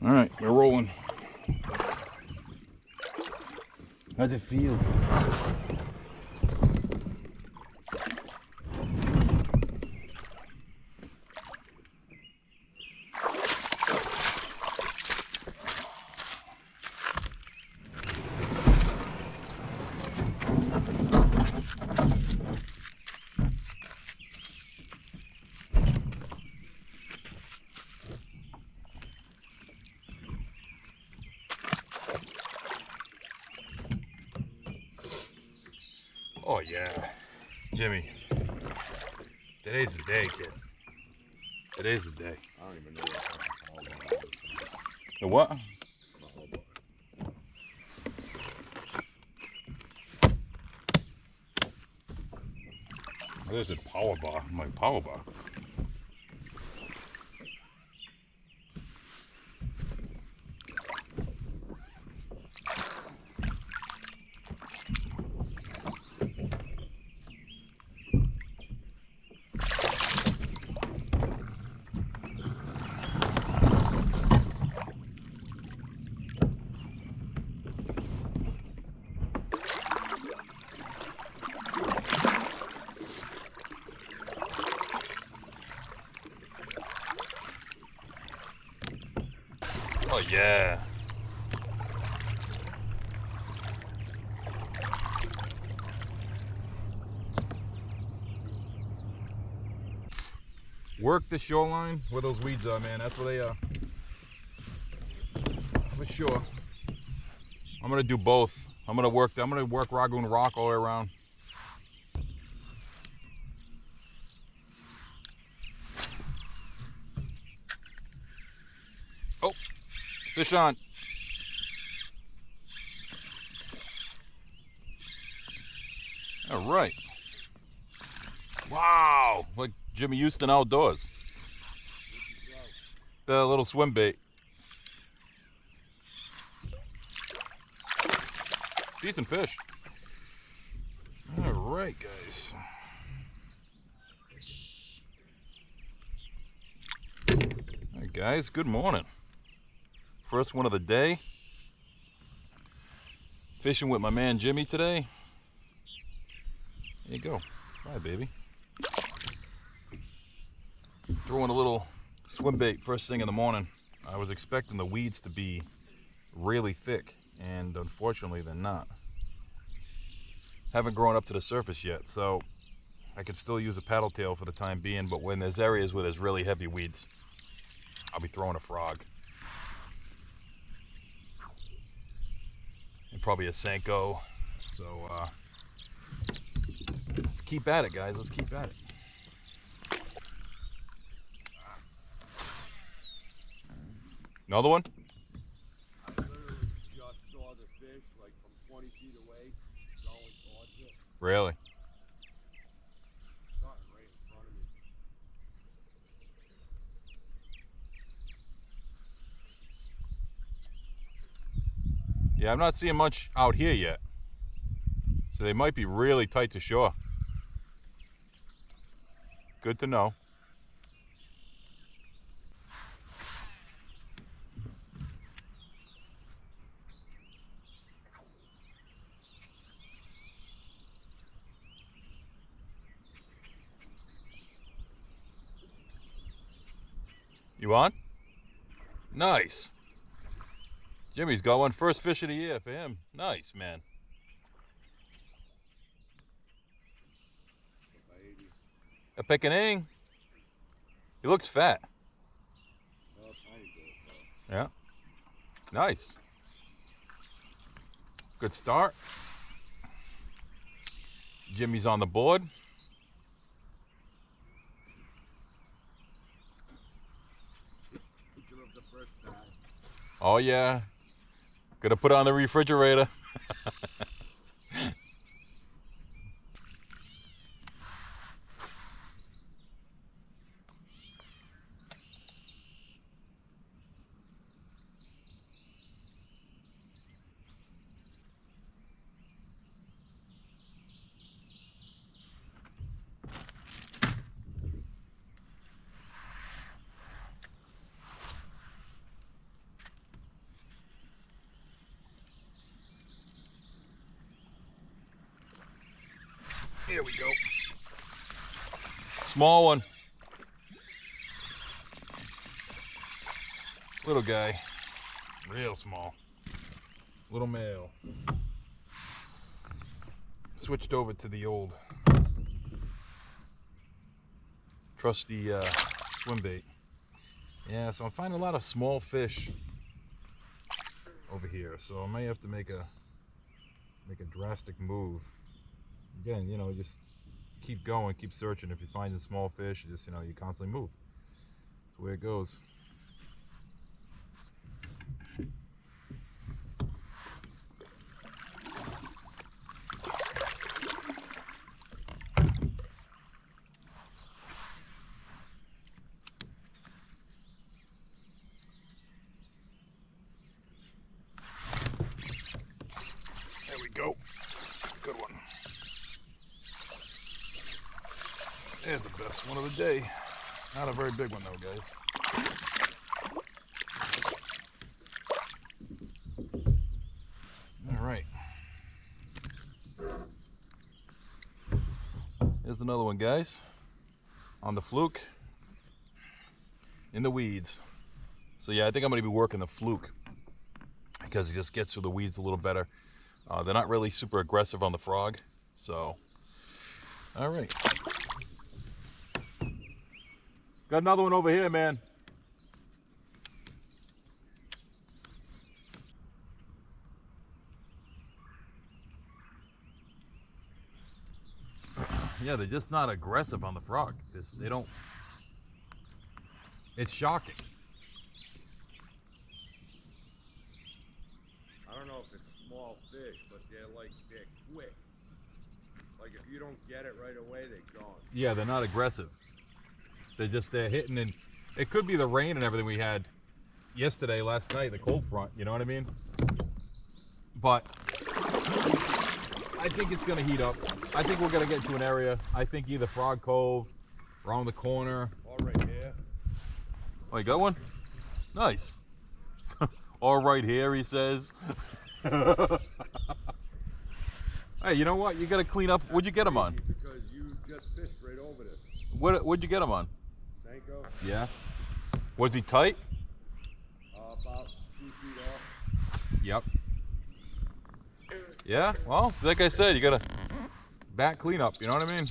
All right, we're rolling. How's it feel? Oh yeah, Jimmy. Today's the day, kid. Today's the day. I don't even know what the The what? There's a power bar. My power bar. Oh yeah. Work the shoreline where those weeds are, man. That's where they are. For sure. I'm gonna do both. I'm gonna work Ragoon Rock all the way around. Oh, fish on. All right. Wow, like Jimmy Houston outdoors. The little swim bait. Decent fish. All right, guys. All right, guys, good morning. First one of the day. Fishing with my man Jimmy today. There you go. Bye, baby. Throwing a little swim bait first thing in the morning. I was expecting the weeds to be really thick, and unfortunately they're not. Haven't grown up to the surface yet, so I could still use a paddle tail for the time being, but when there's areas where there's really heavy weeds, I'll be throwing a frog. And probably a Senko. So let's keep at it, guys. Let's keep at it. Another one? I literally just saw the fish like from 20 feet away going towards it. Really? Saw it right in front of me. Yeah, I'm not seeing much out here yet. So they might be really tight to shore. Good to know. You on? Nice. Jimmy's got one. First fish of the year for him. Nice, man. Baby. A pickaninny. He looks fat. Oh, tiny bit, Yeah. Nice. Good start. Jimmy's on the board. Picture of the first time. Oh yeah. Gonna put it on the refrigerator. Here we go. Small one. Little guy. Real small. Little male. Switched over to the old trusty swim bait. Yeah, so I'm finding a lot of small fish over here, so I may have to make a drastic move. Again, you know, just keep going, keep searching. If you're finding small fish, you just, you know, you constantly move. That's the way it goes. There we go. Good one. There's the best one of the day. Not a very big one though, guys. All right. Here's another one, guys. On the fluke. In the weeds. So yeah, I think I'm going to be working the fluke because it just gets through the weeds a little better. They're not really super aggressive on the frog, so all right. Got another one over here, man. Yeah, they're just not aggressive on the frog. They don't. It's shocking. I don't know if it's small fish, but they're quick. Like if you don't get it right away, they're gone. Yeah, they're not aggressive. They're hitting, and it could be the rain and everything we had yesterday, last night, the cold front, you know what I mean? But I think it's gonna heat up. I think we're gonna get into an area, I think either Frog Cove, around the corner. All right here. Oh, you got one? Nice. All right here, he says. Hey, you know what? You gotta clean up. What'd you get him on? Because you just fished right over this. What'd you get him on? Sanko. Yeah. Was he tight? About 2 feet off. Yep. Yeah, well, like I said, you gotta back cleanup, you know what I mean?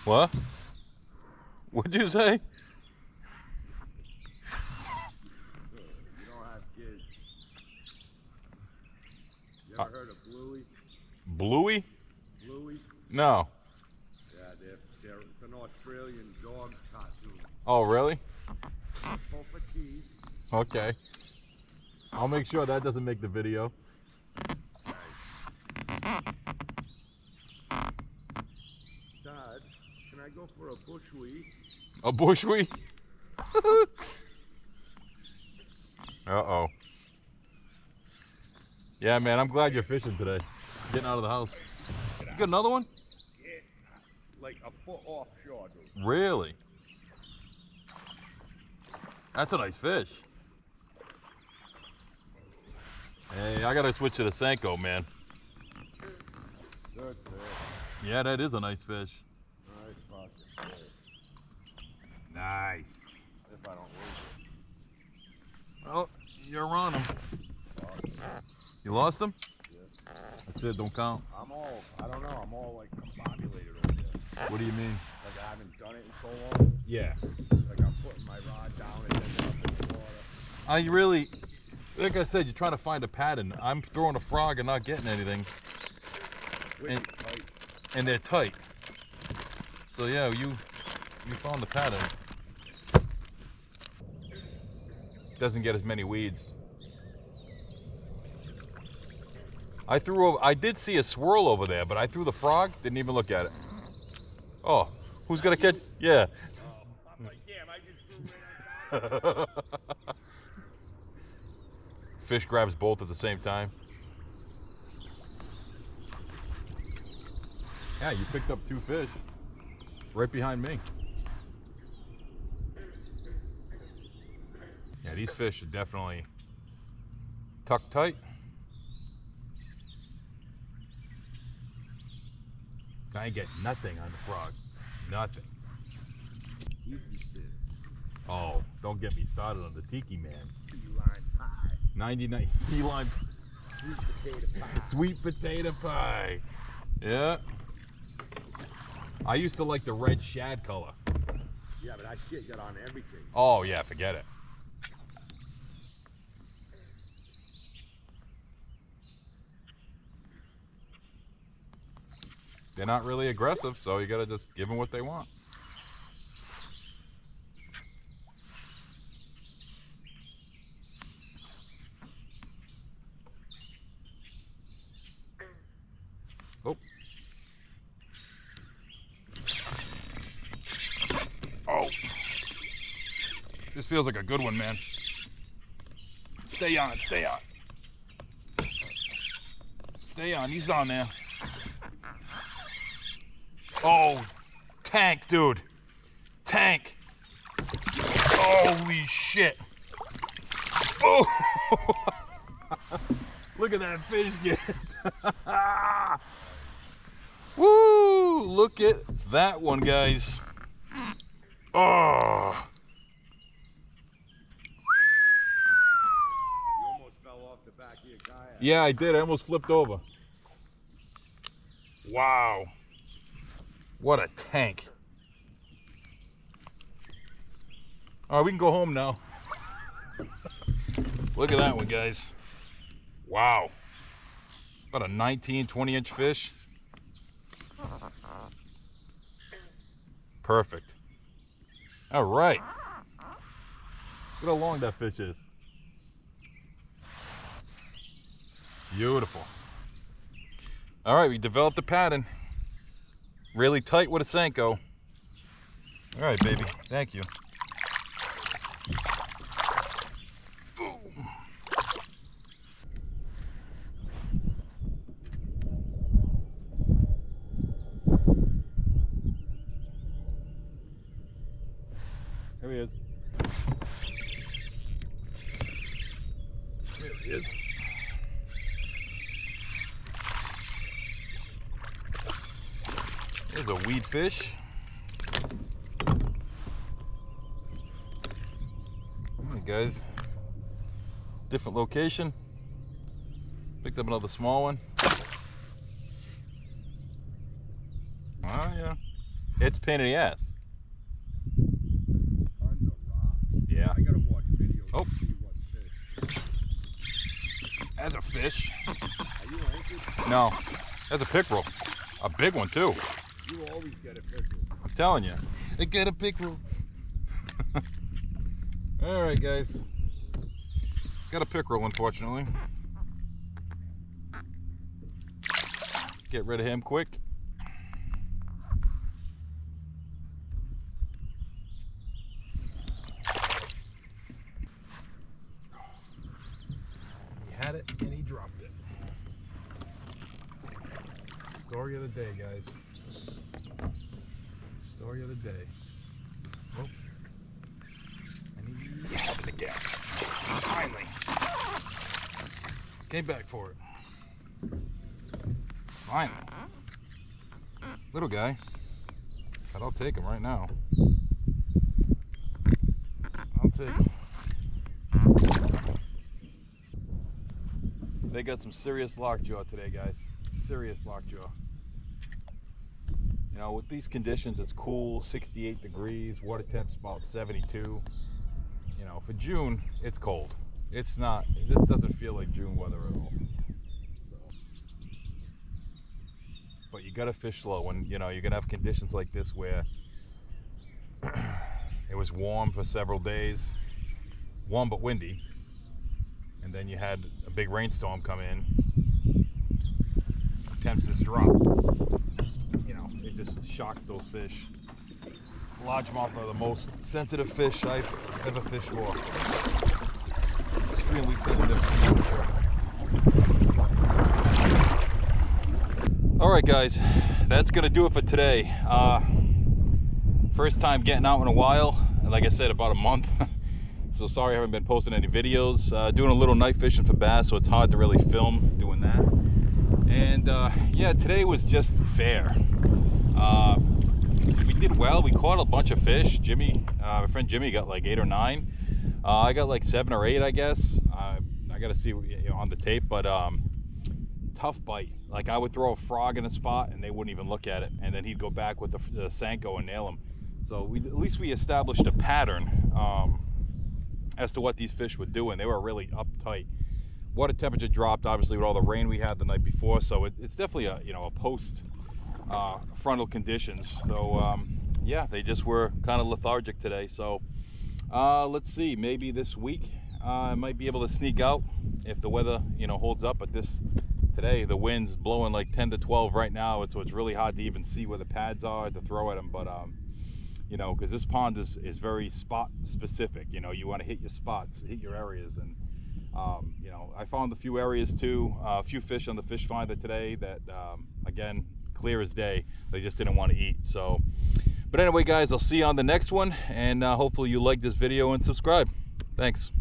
What? What'd you say? You don't have kids. You ever heard of Bluey? Bluey? Bluey? No. Yeah, it's an Australian dog cartoon. Oh, really? Poffertese. Okay. I'll make sure that doesn't make the video. Dad, can I go for a bushwee? A bushwee? Uh-oh. Yeah, man, I'm glad you're fishing today. Getting out of the house. You got another one? Yeah, like a foot offshore, dude. Really? That's a nice fish. Hey, I gotta switch to the Sanko, man. Good fish. Yeah, that is a nice fish. Nice fucking fish. Nice. If I don't lose it. Oh, you're on him. You lost him? Yeah. That's it, don't count. I don't know, I'm all like combobulated over there. What do you mean? Like I haven't done it in so long. Yeah. Like I'm putting my rod down and then up in the water. I really, like I said, you're trying to find a pattern. I'm throwing a frog and not getting anything. Wicked tight. And they're tight. So yeah, you found the pattern. Doesn't get as many weeds. I did see a swirl over there, but I threw the frog, didn't even look at it. Oh, who's gonna catch? Yeah. Oh, I'm like, damn, I just threw right on top. Fish grabs both at the same time. Yeah, you picked up 2 fish. Right behind me. Yeah, these fish are definitely tucked tight. I ain't get nothing on the frog. Nothing. Tiki stick. Oh, don't get me started on the tiki man. Key lime pie. 99 key lime Sweet potato pie. sweet potato pie. Yeah. I used to like the red shad color. Yeah, but that shit got on everything. Oh yeah, forget it. They're not really aggressive, so you gotta just give them what they want. Oh. Oh. This feels like a good one, man. Stay on, stay on. Stay on, he's on there. Oh, tank, dude. Tank. Holy shit. Oh. Look at that fish get. Woo! Look at that one, guys. Oh. You almost fell off the back of your kayak. Yeah, I did. I almost flipped over. Wow. What a tank. All right, we can go home now. Look at that one, guys. Wow. About a 19, 20-inch fish. Perfect. All right. Look how long that fish is. Beautiful. All right, we developed a pattern. Really tight with a Senko. All right, baby. Thank you. There he is. There he is. There's a weed fish. All right, guys. Different location. Picked up another small one. Oh yeah. It's a pain in the ass. Tons of rocks. Yeah. I gotta watch videos Oh. to see what fish. That's a fish. Are you anxious? No. That's a pickerel. A big one too. You always get a picture. I'm telling you. I got a pickerel. All right, guys. Got a pickerel, unfortunately. Get rid of him quick. He had it and he dropped it. Story of the day, guys. Story of the day. Oh. And he had it again. Finally. Came back for it. Finally. Little guy. But I'll take him right now. I'll take him. They got some serious lockjaw today, guys. Serious lockjaw. You know, with these conditions, it's cool, 68 degrees, water temp's about 72. You know, for June, it's cold. It's not, this doesn't feel like June weather at all. But you gotta fish slow when, you know, you're gonna have conditions like this where it was warm for several days, warm but windy, and then you had a big rainstorm come in, temps just drop. You know, it just shocks those fish. Largemouth are the most sensitive fish I've ever fished for. Extremely sensitive. All right, guys, that's gonna do it for today. First time getting out in a while, and like I said, about a month. so sorry I haven't been posting any videos. Doing a little night fishing for bass, so it's hard to really film doing that. And yeah, today was just fair. We did well. We caught a bunch of fish. Jimmy, my friend Jimmy, got like 8 or 9. I got like 7 or 8, I guess. I got to see, you know, on the tape, but tough bite. Like, I would throw a frog in a spot and they wouldn't even look at it, and then he'd go back with the Senko and nail him. So at least we established a pattern as to what these fish would do, and they were really uptight. Water temperature dropped, obviously, with all the rain we had the night before, so it's definitely a, you know, a post frontal conditions. So yeah, they just were kind of lethargic today. So let's see, maybe this week I might be able to sneak out if the weather, you know, holds up. But today the wind's blowing like 10 to 12 right now, so it's really hard to even see where the pads are to throw at them. But you know, because this pond is very spot specific. You know, you want to hit your spots, hit your areas. And you know, I found a few areas too, a few fish on the fish finder today that again, clear as day, they just didn't want to eat. So, but anyway guys, I'll see you on the next one, and hopefully you like this video and subscribe. Thanks.